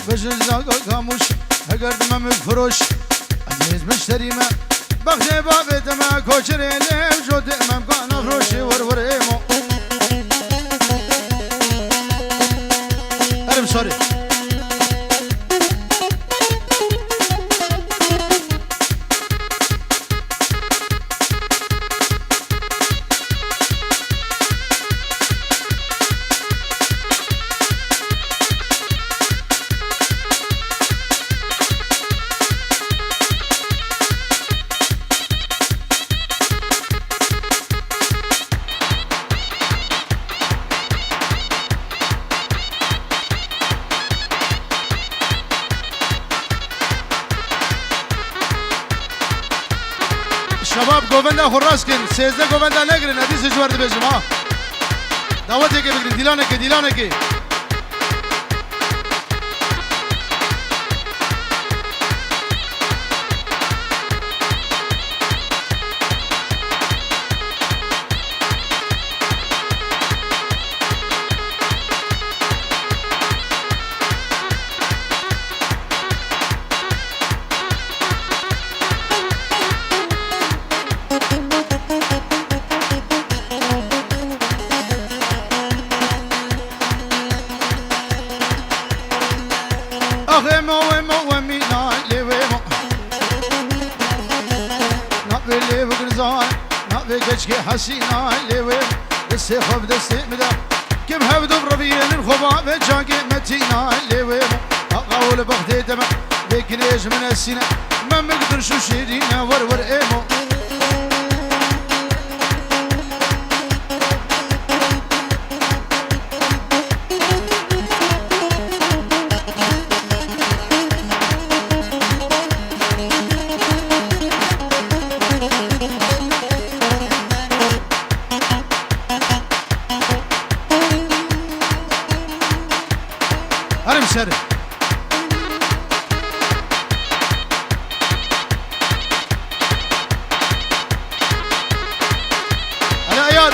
بجزاق خاموش اگر دمم فروش عزیز مشتریمه بخش بابتما کوچره لیم جود امام کانا فروشی ور ایمو ارم سوری شباب گوونده خراس کن 13 گوونده نگرین حدیث جوارد بجم ها دعوت که بگیرین دیلانه که که حسینا لیوی دستی خوب دستی مدا کم هفت بربیل الخباب جاگی متینا لیوی قول بختی دم بکریش من السینه ما مقدر شو شیرینه ور ایمو هرم سر على اياد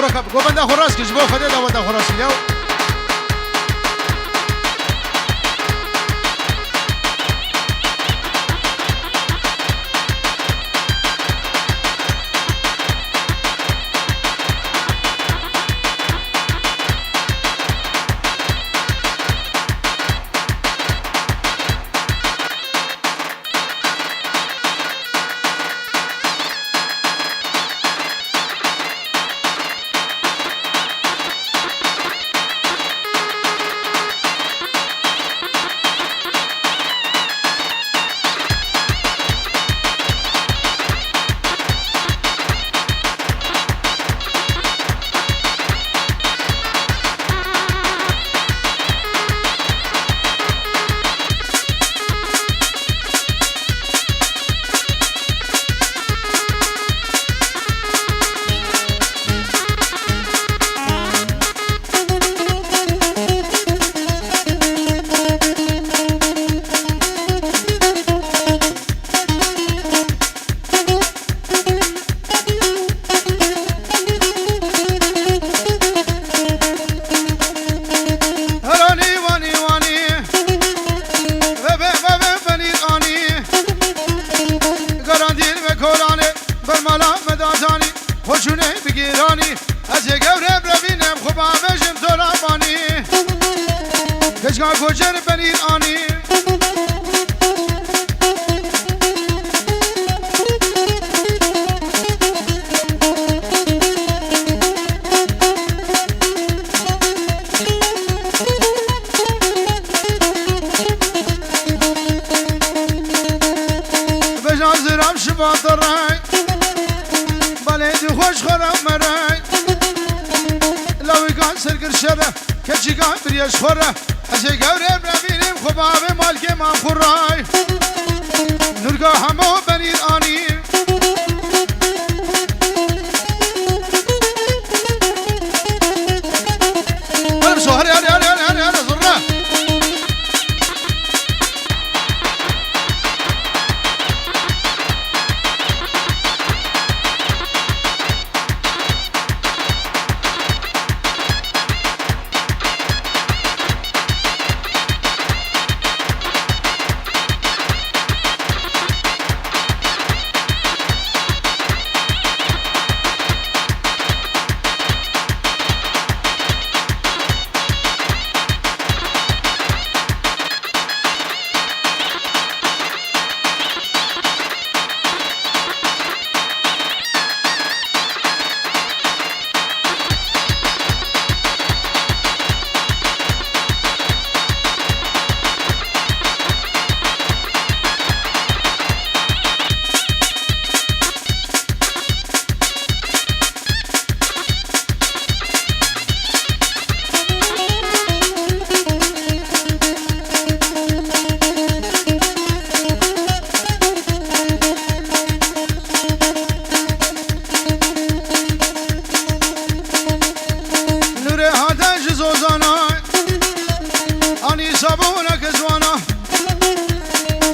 مركب قوبنده خراس كجبو خدي داوته خراس اليوم کجا کجر بنیر آنی خوش خورم مرای لوی کان سرگر شره کچی کان بریش خوره از گوره بربینیم خوباب مالک من خورای نورگاه همو بنیر آنی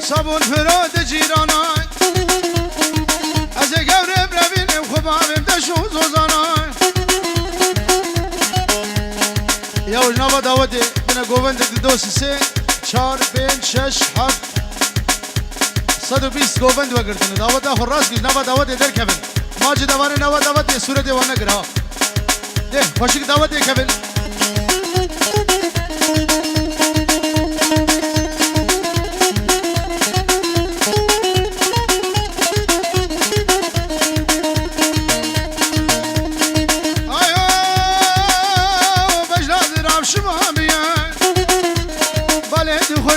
صابون فراد جیرانا از گوره بربینیم خوبابیم دشون زوزانا یا وجنابا داودی بنا گووند دوست سه 4 5 6 7 120 گووند وگردن داودا خراس گیز نابا داودی در کبن ماجی دواره نابا داودی صورت وانه گرها ده خوشک داودی کبن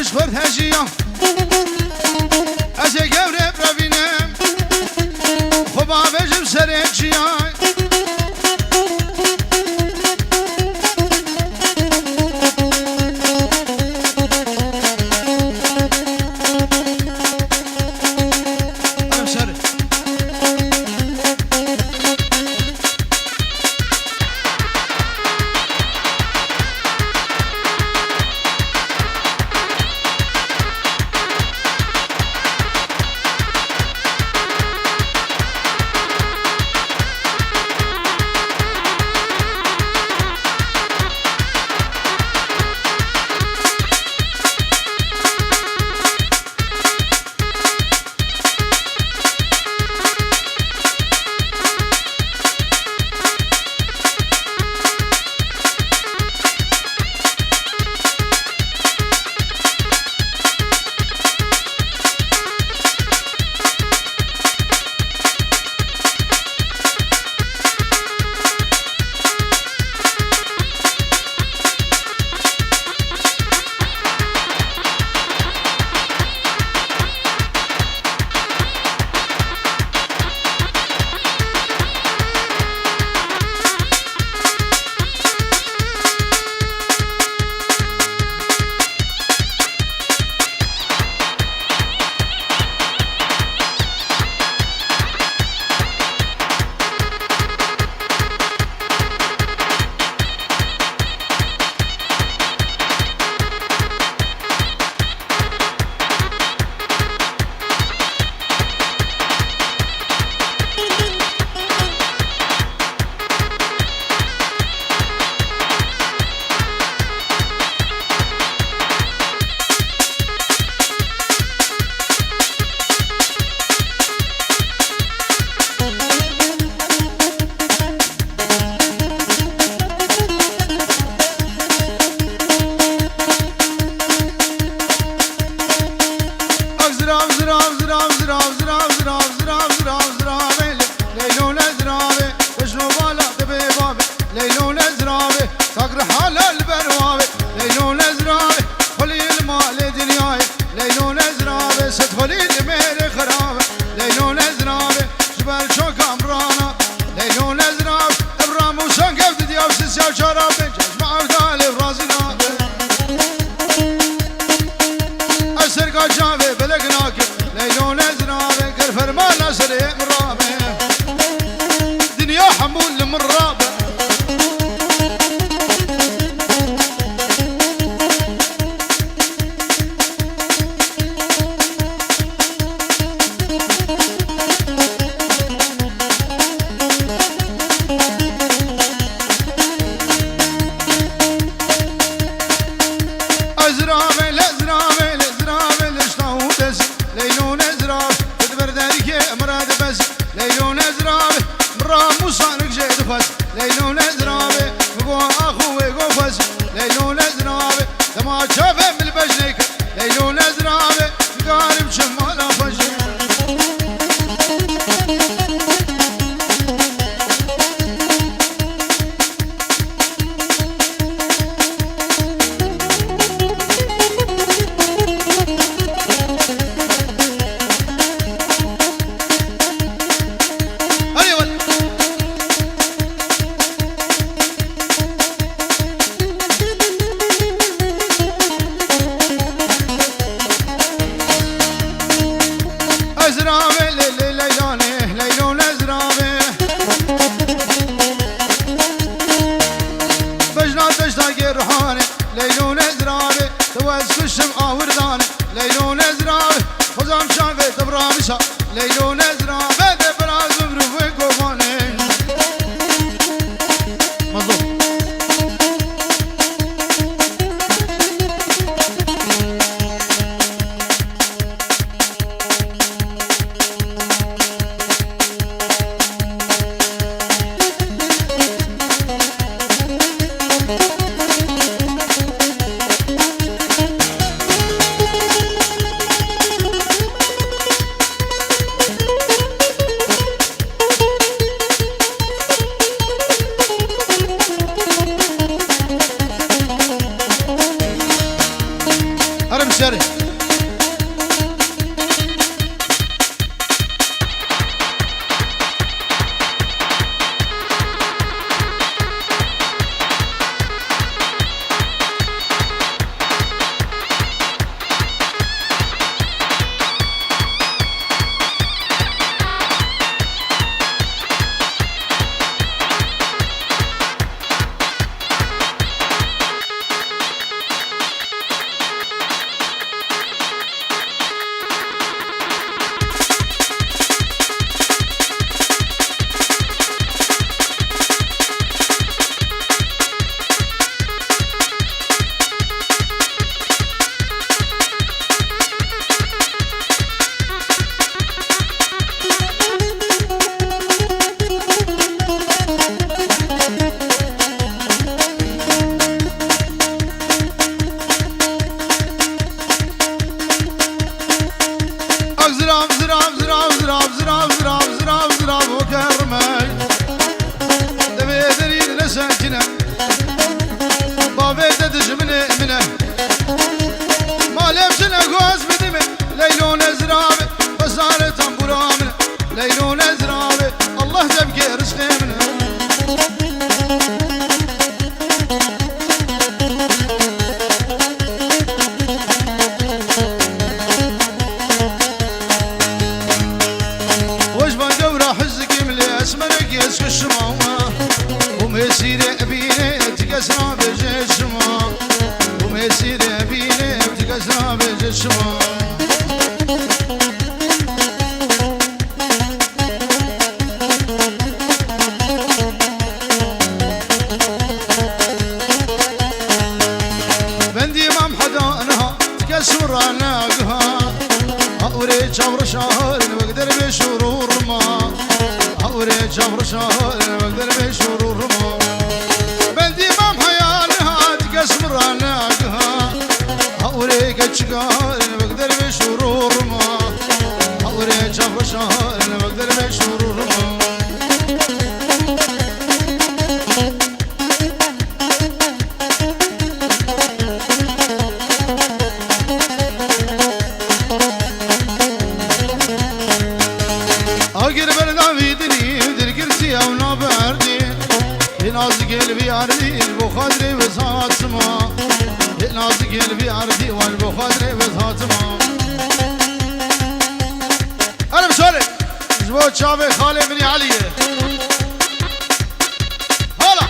خوش خورد هجیام از گوره بربینم خوبا بجم سر جیان لیلون عليه من رابه دنيا حمول من رابه ليلون ازرابي بقوا اخوي قفز ليلون ازرابي لما شافه من البجنيك ليلون ازرابي قارب شمال فجر ليلون ازرابي توسك الشمعة ورداني ليلون ازرابي خزام شافي تبرامي شا ليلون ازرابي دبراز بروفي قوفاني مظلوم شري ليلون ازرابي بصارت امبرامنا ليلون ازرابي الله تبقي رزقي منه وش بدورة حزك ملي اسمنك يسك الشماوة ومسيري بيني تكسر بجي الشما ومسيري بيني تكسر بجي الشما سراناقها أوري جبر شهر بقدر بشرور ما أوري جبر شهر بقدر بشرور ما بلدي مام حيالها تقسم راناقها أوري كتشقار بقدر بشرور ما أوري جبر شهر بقدر بشرور ما نازك قلبي عردي البخادري بساتما نازك قلبي عردي والبخادري بساتما أنا بسولي بو چاوه خاله منی علیه هلا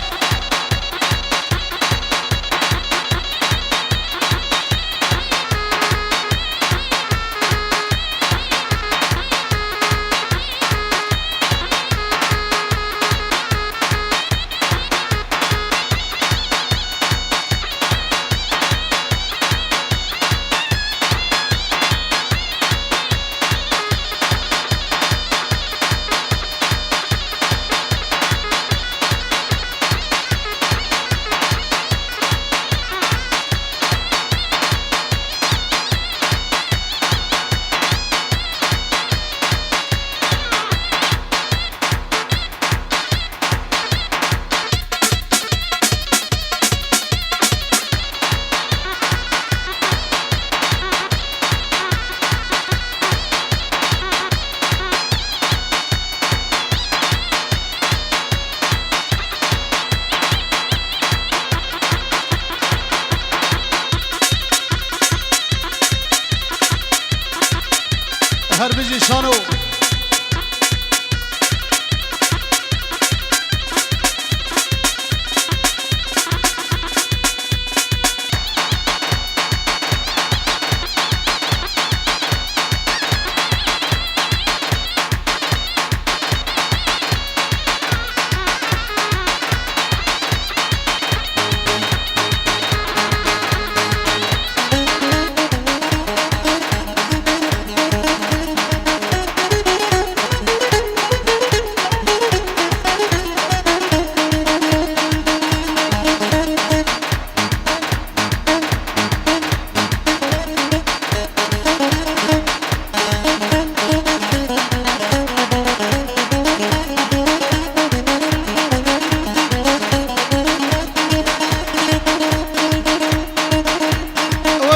هر بجي شانو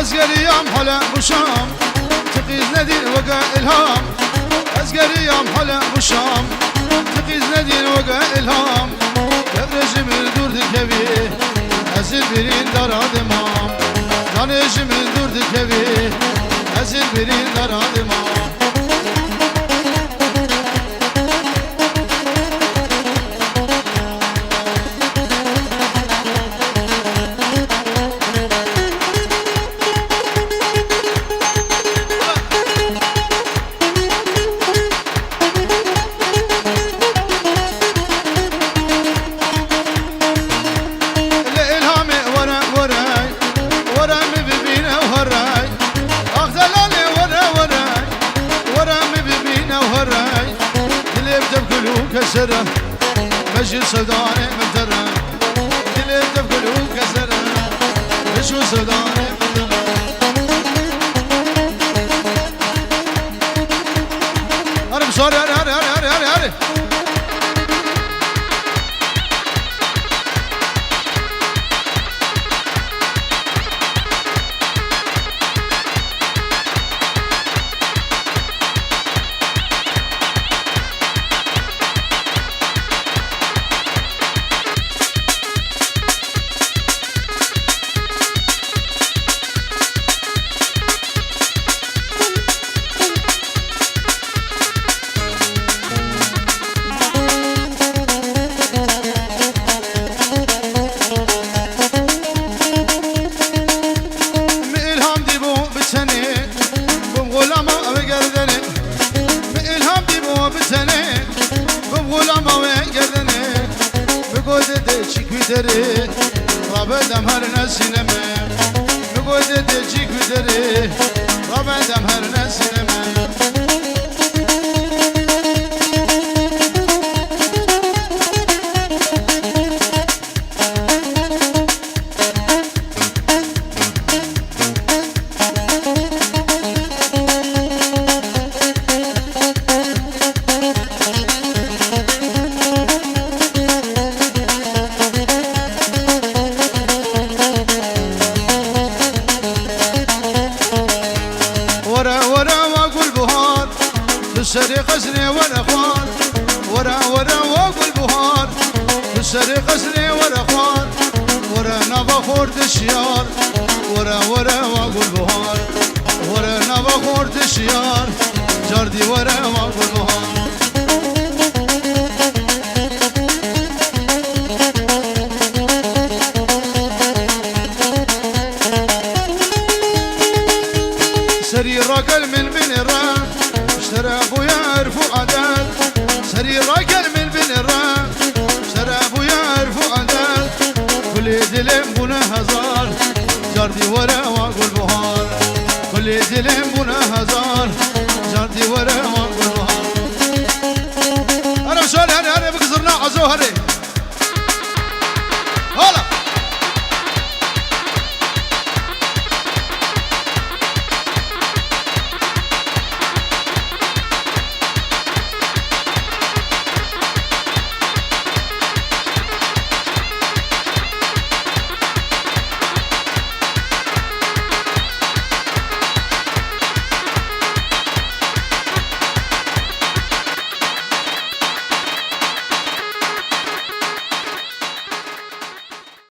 أزقريام حلا بشام تقيز ندير وقع إلهام أزقريام حلا بشام تقيز ندير وقع إلهام يبرج من دور دكبي أزل برين دار عدمام دانش من دور دكبي أزل برين دار عدمام كسره مجي سوداني من ترى اللي تبقلو كسره مجي سوداني من ترى هرب صاري هري دری رابدم هر نسینمه نگوید دجی کدری رابدم هر نسینمه سري قسري والاخوان ورا واقول بهار سري قسري والاخوان ورا نبخور دشيار ورا واقول بهار ورا نبخور دشيار جاردي ورا واقول بهار فؤادك سري راجل من بن الرام شراب ويا فؤادك كل دلم بنا هزار جاردي ورا واقول بهار كل دلم بنا هزار